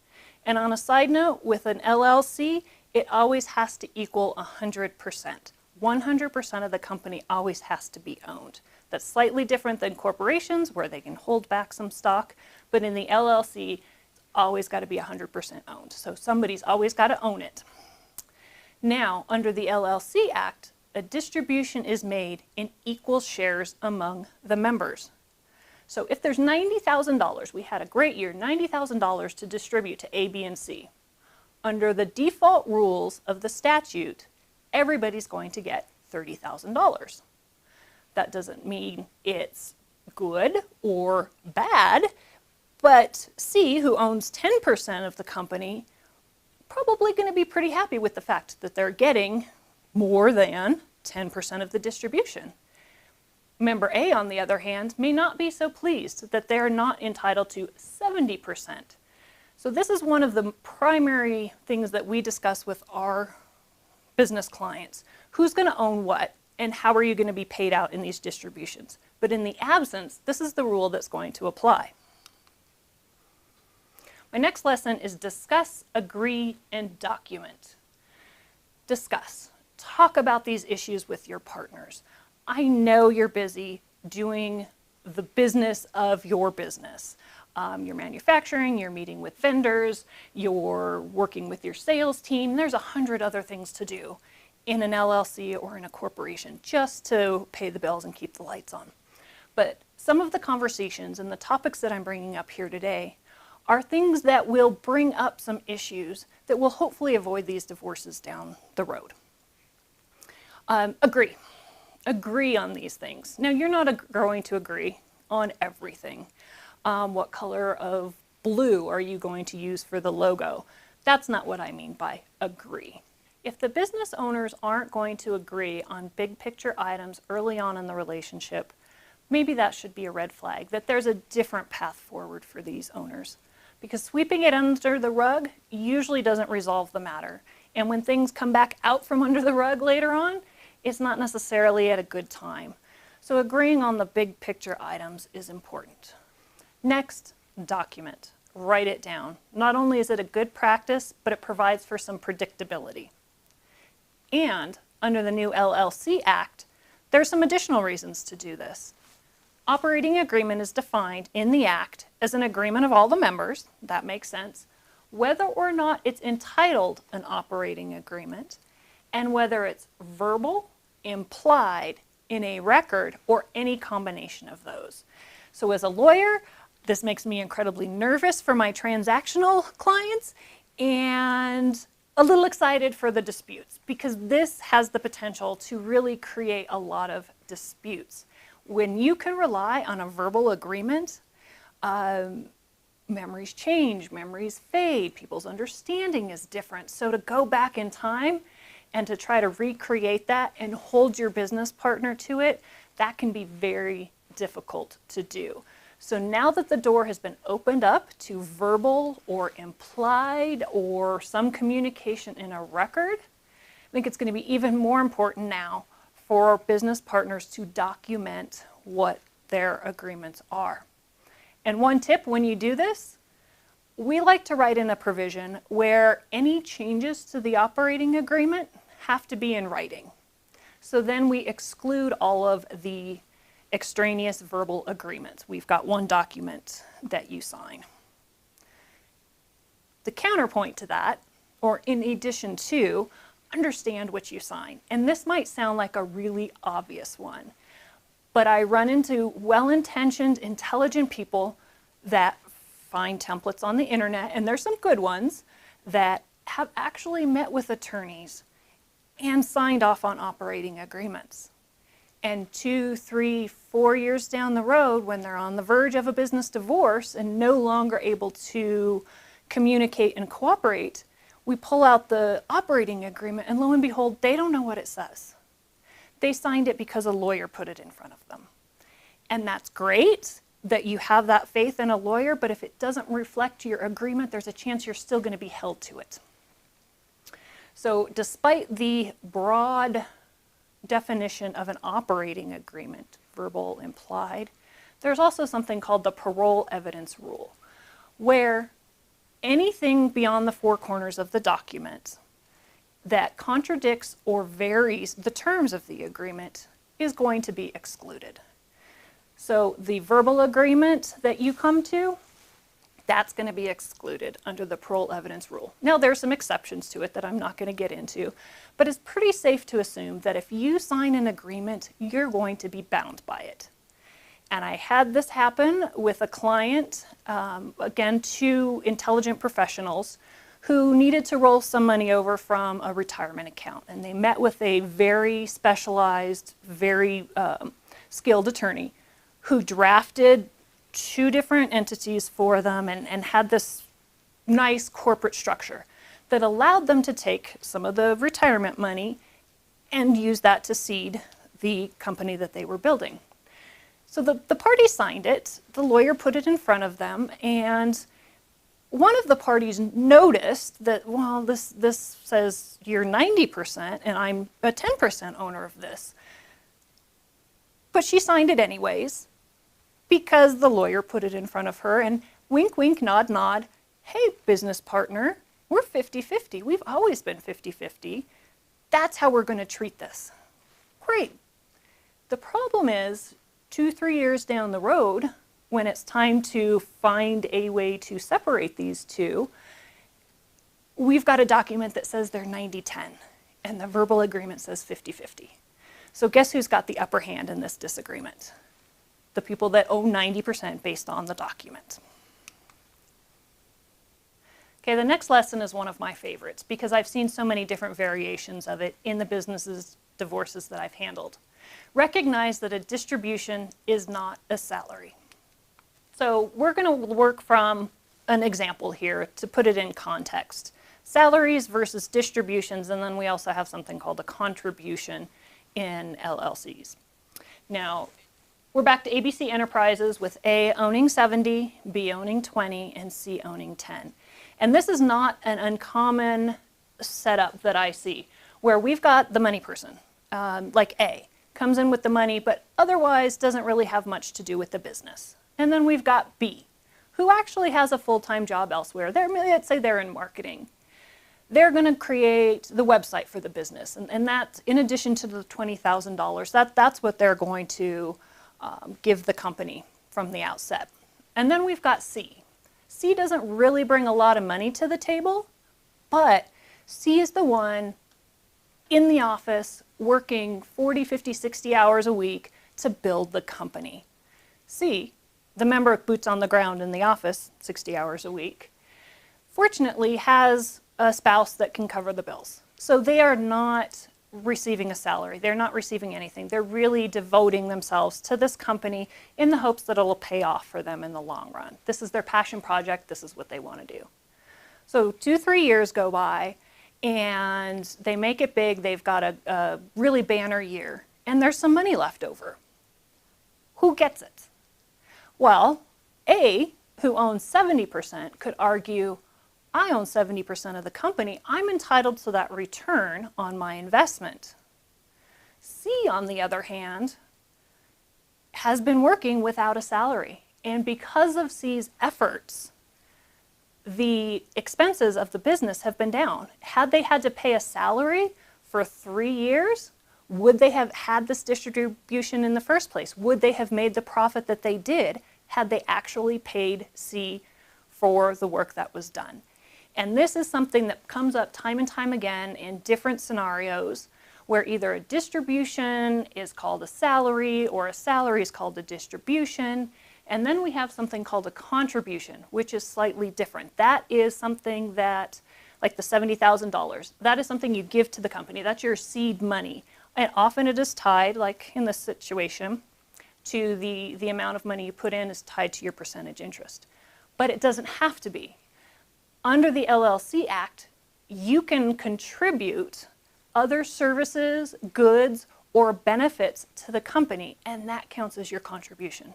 And on a side note, with an LLC, it always has to equal 100%. 100% of the company always has to be owned. That's slightly different than corporations where they can hold back some stock, but in the LLC, it's always got to be 100% owned. So somebody's always got to own it. Now, under the LLC Act, a distribution is made in equal shares among the members. So if there's $90,000, we had a great year, $90,000 to distribute to A, B, and C. Under the default rules of the statute, everybody's going to get $30,000. That doesn't mean it's good or bad, but C, who owns 10% of the company, probably going to be pretty happy with the fact that they're getting more than 10% of the distribution. Member A, on the other hand, may not be so pleased that they're not entitled to 70%. So this is one of the primary things that we discuss with our business clients. Who's going to own what, and how are you going to be paid out in these distributions? But in the absence, this is the rule that's going to apply. My next lesson is discuss, agree, and document. Discuss. Talk about these issues with your partners. I know you're busy doing the business of your business. You're manufacturing, you're meeting with vendors, you're working with your sales team. There's 100 other things to do in an LLC or in a corporation just to pay the bills and keep the lights on. But some of the conversations and the topics that I'm bringing up here today are things that will bring up some issues that will hopefully avoid these divorces down the road. Agree. Agree on these things. Now, you're not going to agree on everything. What color of blue are you going to use for the logo? That's not what I mean by agree. If the business owners aren't going to agree on big picture items early on in the relationship, maybe that should be a red flag, that there's a different path forward for these owners. Because sweeping it under the rug usually doesn't resolve the matter. And when things come back out from under the rug later on, it's not necessarily at a good time. So agreeing on the big picture items is important. Next, document. Write it down. Not only is it a good practice, but it provides for some predictability. And under the new LLC Act, there are some additional reasons to do this. Operating agreement is defined in the Act as an agreement of all the members, that makes sense, whether or not it's entitled an operating agreement, and whether it's verbal, implied, in a record, or any combination of those. So as a lawyer, This makes me incredibly nervous for my transactional clients and a little excited for the disputes, because this has the potential to really create a lot of disputes. When you can rely on a verbal agreement, memories change, memories fade, people's understanding is different. So to go back in time and to try to recreate that and hold your business partner to it, that can be very difficult to do. So now that the door has been opened up to verbal or implied or some communication in a record, I think it's going to be even more important now for business partners to document what their agreements are. And one tip when you do this, we like to write in a provision where any changes to the operating agreement have to be in writing. So then we exclude all of the extraneous verbal agreements. We've got one document that you sign. The counterpoint to that, or in addition to, understand what you sign. And this might sound like a really obvious one, but I run into well-intentioned, intelligent people that find templates on the internet, and there's some good ones, that have actually met with attorneys and signed off on operating agreements. And 2, 3, 4 years down the road, when they're on the verge of a business divorce and no longer able to communicate and cooperate, we pull out the operating agreement and lo and behold, they don't know what it says. They signed it because a lawyer put it in front of them. And that's great that you have that faith in a lawyer, but if it doesn't reflect your agreement, there's a chance you're still going to be held to it. So despite the broad definition of an operating agreement, verbal, implied, there's also something called the parole evidence rule, where anything beyond the four corners of the document that contradicts or varies the terms of the agreement is going to be excluded. So the verbal agreement that you come to, that's going to be excluded under the parole evidence rule. Now, there's some exceptions to it that I'm not going to get into, but it's pretty safe to assume that if you sign an agreement, you're going to be bound by it. And I had this happen with a client, again, 2 intelligent professionals who needed to roll some money over from a retirement account. And they met with a very specialized, very skilled attorney who drafted 2 different entities for them and had this nice corporate structure that allowed them to take some of the retirement money and use that to seed the company that they were building. So the parties signed it, the lawyer put it in front of them, and one of the parties noticed that, well, this says you're 90% and I'm a 10% owner of this. But she signed it anyways because the lawyer put it in front of her, and wink, wink, nod, nod, hey, business partner, we're 50-50. We've always been 50-50. That's how we're going to treat this. Great. The problem is 2-3 years down the road, when it's time to find a way to separate these two, we've got a document that says they're 90-10, and the verbal agreement says 50-50. So guess who's got the upper hand in this disagreement? The people that own 90% based on the document. Okay, the next lesson is one of my favorites because I've seen so many different variations of it in the businesses divorces that I've handled. Recognize that a distribution is not a salary. So we're going to work from an example here to put it in context. Salaries versus distributions, and then we also have something called a contribution in LLCs. Now, we're back to ABC Enterprises with A owning 70, B owning 20, and C owning 10. And this is not an uncommon setup that I see, where we've got the money person, like A, comes in with the money, but otherwise doesn't really have much to do with the business. And then we've got B, who actually has a full-time job elsewhere. Let's say they're in marketing. They're going to create the website for the business, and that's in addition to the $20,000. That's what they're going to give the company from the outset. And then we've got C. C doesn't really bring a lot of money to the table, but C is the one in the office working 40, 50, 60 hours a week to build the company. C the member with boots on the ground in the office 60 hours a week, fortunately has a spouse that can cover the bills. So they are not receiving a salary. They're not receiving anything. They're really devoting themselves to this company in the hopes that it'll pay off for them in the long run. This is their passion project. This is what they want to do. So 2-3 years go by and they make it big. They've got a really banner year and there's some money left over. Who gets it? Well, A, who owns 70%, could argue, I own 70% of the company. I'm entitled to that return on my investment. C, on the other hand, has been working without a salary. And because of C's efforts, the expenses of the business have been down. Had they had to pay a salary for 3 years, would they have had this distribution in the first place? Would they have made the profit that they did had they actually paid C for the work that was done? And this is something that comes up time and time again in different scenarios where either a distribution is called a salary or a salary is called a distribution. And then we have something called a contribution, which is slightly different. That is something that, like the $70,000, that is something you give to the company. That's your seed money. And often it is tied, like in this situation, to the amount of money you put in is tied to your percentage interest. But it doesn't have to be. Under the LLC Act, you can contribute other services, goods, or benefits to the company, and that counts as your contribution.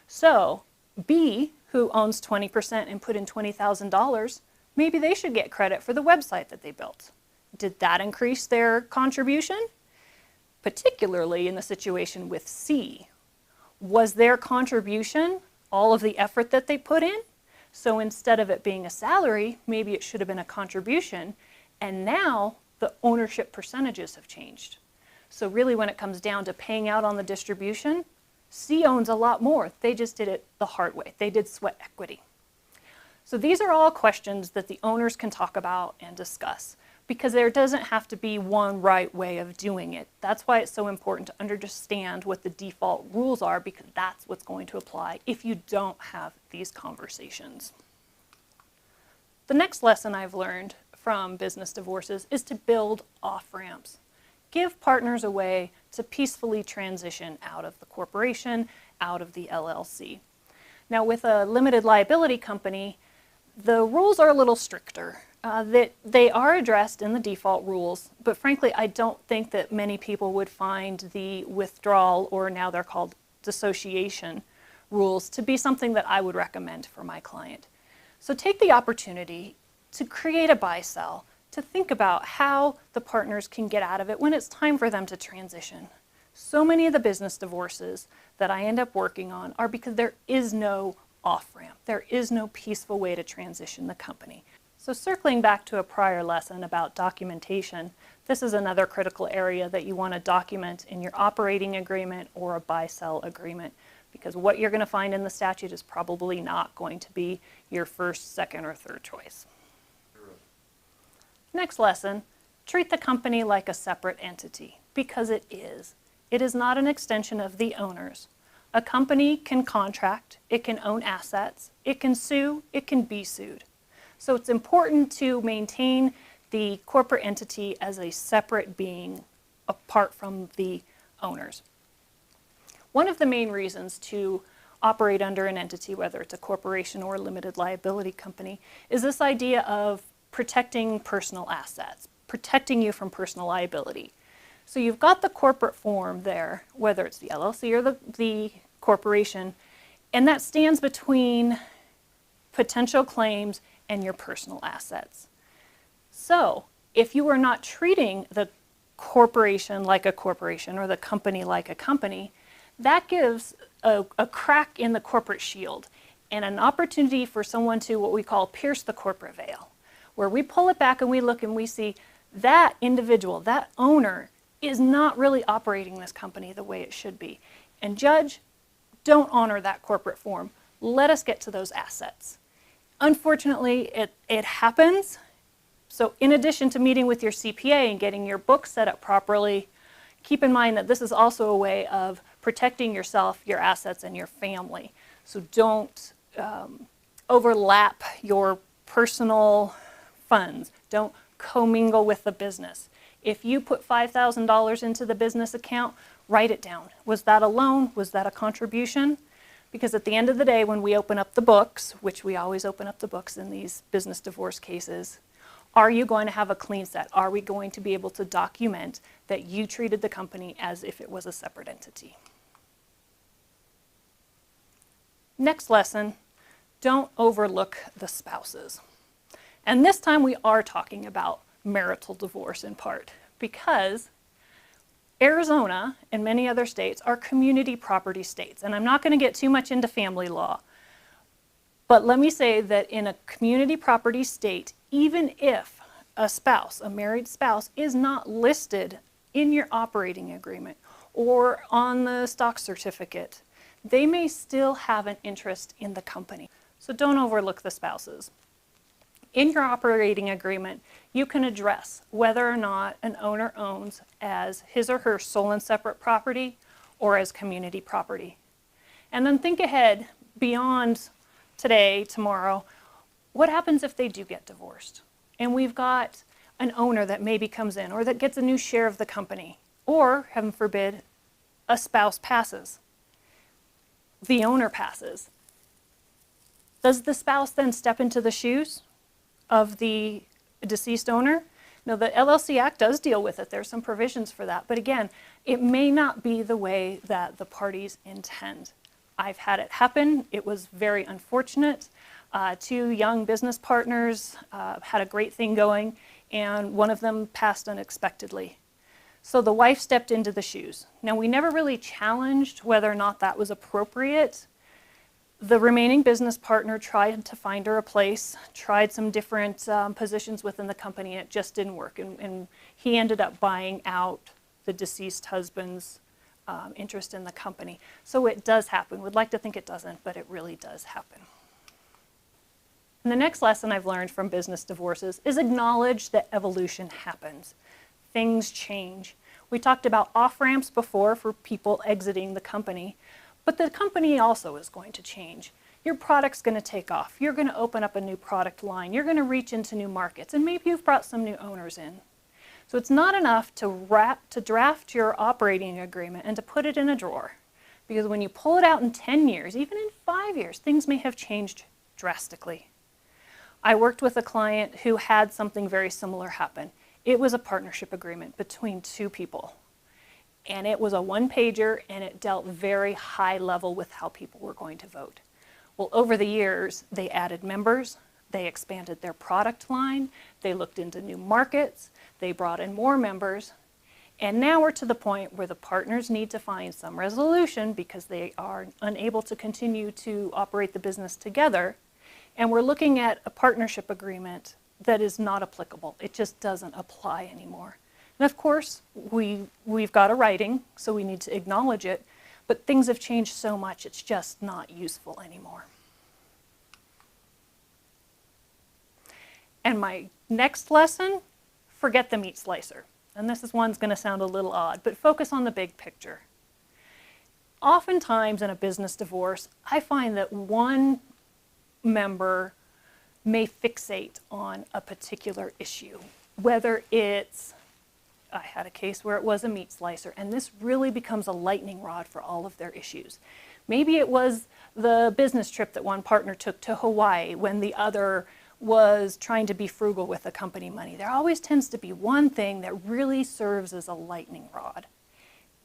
So B, who owns 20% and put in $20,000, maybe they should get credit for the website that they built. Did that increase their contribution? Particularly in the situation with C. Was their contribution all of the effort that they put in? So instead of it being a salary, maybe it should have been a contribution, and now the ownership percentages have changed. So really when it comes down to paying out on the distribution, C owns a lot more. They just did it the hard way. They did sweat equity. So these are all questions that the owners can talk about and discuss because there doesn't have to be one right way of doing it. That's why it's so important to understand what the default rules are because that's what's going to apply if you don't have these conversations. The next lesson I've learned from business divorces is to build off-ramps. Give partners a way to peacefully transition out of the corporation, out of the LLC. Now with a limited liability company, the rules are a little stricter. They are addressed in the default rules, but frankly, I don't think that many people would find the withdrawal, or now they're called dissociation rules, to be something that I would recommend for my client. So take the opportunity to create a buy-sell, to think about how the partners can get out of it when it's time for them to transition. So many of the business divorces that I end up working on are because there is no off-ramp. There is no peaceful way to transition the company. So circling back to a prior lesson about documentation, this is another critical area that you want to document in your operating agreement or a buy-sell agreement, because what you're going to find in the statute is probably not going to be your first, second, or third choice. Next lesson, treat the company like a separate entity, because it is. It is not an extension of the owners. A company can contract, it can own assets, it can sue, it can be sued. So it's important to maintain the corporate entity as a separate being apart from the owners. One of the main reasons to operate under an entity, whether it's a corporation or a limited liability company, is this idea of protecting personal assets, protecting you from personal liability. So you've got the corporate form there, whether it's the LLC or the corporation, and that stands between potential claims and your personal assets. So if you are not treating the corporation like a corporation or the company like a company, that gives a crack in the corporate shield and an opportunity for someone to what we call pierce the corporate veil, where we pull it back and we look and we see that individual, that owner, is not really operating this company the way it should be. And judge, don't honor that corporate form. Let us get to those assets. Unfortunately, it happens. So in addition to meeting with your CPA and getting your books set up properly, keep in mind that this is also a way of protecting yourself, your assets, and your family. So don't overlap your personal funds. Don't commingle with the business. If you put $5,000 into the business account, write it down. Was that a loan? Was that a contribution? Because at the end of the day, when we open up the books, which we always open up the books in these business divorce cases, are you going to have a clean set? Are we going to be able to document that you treated the company as if it was a separate entity? Next lesson, don't overlook the spouses. And this time we are talking about marital divorce in part, because Arizona and many other states are community property states. And I'm not going to get too much into family law, but let me say that in a community property state, even if a spouse, a married spouse, is not listed in your operating agreement or on the stock certificate, they may still have an interest in the company. So don't overlook the spouses. In your operating agreement, you can address whether or not an owner owns as his or her sole and separate property or as community property. And then think ahead beyond today, tomorrow. What happens if they do get divorced? And we've got an owner that maybe comes in or that gets a new share of the company, or, heaven forbid, a spouse passes. The owner passes. Does the spouse then step into the shoes of the deceased owner? Now, the LLC Act does deal with it. There's some provisions for that. But again, it may not be the way that the parties intend. I've had it happen. It was very unfortunate. Two young business partners had a great thing going, and one of them passed unexpectedly. So the wife stepped into the shoes. Now, we never really challenged whether or not that was appropriate. The remaining business partner tried to find her a place, tried some different positions within the company, and it just didn't work. And he ended up buying out the deceased husband's interest in the company. So it does happen. We'd like to think it doesn't, but it really does happen. And the next lesson I've learned from business divorces is acknowledge that evolution happens. Things change. We talked about off-ramps before for people exiting the company. But the company also is going to change. Your product's going to take off. You're going to open up a new product line. You're going to reach into new markets. And maybe you've brought some new owners in. So it's not enough to draft your operating agreement and to put it in a drawer. Because when you pull it out in 10 years, even in 5 years, things may have changed drastically. I worked with a client who had something very similar happen. It was a partnership agreement between two people. And it was a one-pager, and it dealt very high level with how people were going to vote. Well, over the years, they added members, they expanded their product line, they looked into new markets, they brought in more members, and now we're to the point where the partners need to find some resolution because they are unable to continue to operate the business together, and we're looking at a partnership agreement that is not applicable. It just doesn't apply anymore. And of course, we've got a writing, so we need to acknowledge it, but things have changed so much, it's just not useful anymore. And my next lesson, forget the meat slicer. And one's going to sound a little odd, but focus on the big picture. Oftentimes in a business divorce, I find that one member may fixate on a particular issue, whether it's I had a case where it was a meat slicer, and this really becomes a lightning rod for all of their issues. Maybe it was the business trip that one partner took to Hawaii when the other was trying to be frugal with the company money. There always tends to be one thing that really serves as a lightning rod.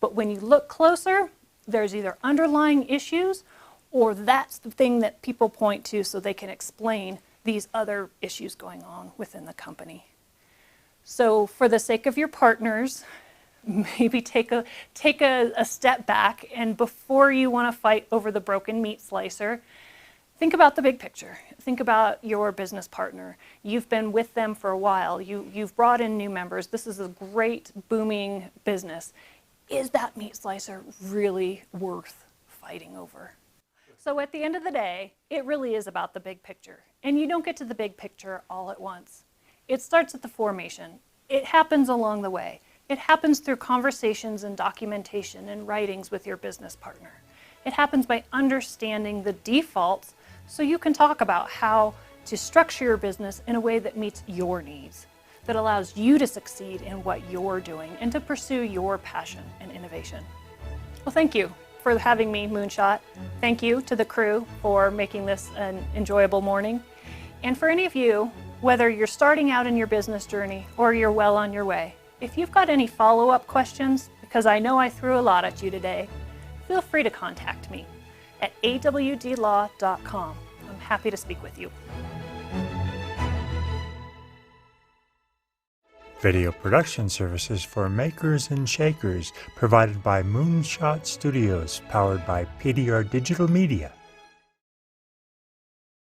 But when you look closer, there's either underlying issues or that's the thing that people point to so they can explain these other issues going on within the company. So for the sake of your partners, maybe take a step back, and before you want to fight over the broken meat slicer, think about the big picture. Think about your business partner. You've been with them for a while. You've brought in new members. This is a great booming business. Is that meat slicer really worth fighting over? So at the end of the day, it really is about the big picture. And you don't get to the big picture all at once. It starts at the formation. It happens along the way. It happens through conversations and documentation and writings with your business partner. It happens by understanding the defaults so you can talk about how to structure your business in a way that meets your needs, that allows you to succeed in what you're doing and to pursue your passion and innovation. Well, thank you for having me, Moonshot. Thank you to the crew for making this an enjoyable morning. And for any of you, whether you're starting out in your business journey or you're well on your way, if you've got any follow-up questions, because I know I threw a lot at you today, feel free to contact me at awdlaw.com. I'm happy to speak with you. Video production services for makers and shakers provided by Moonshot Studios, powered by PDR Digital Media.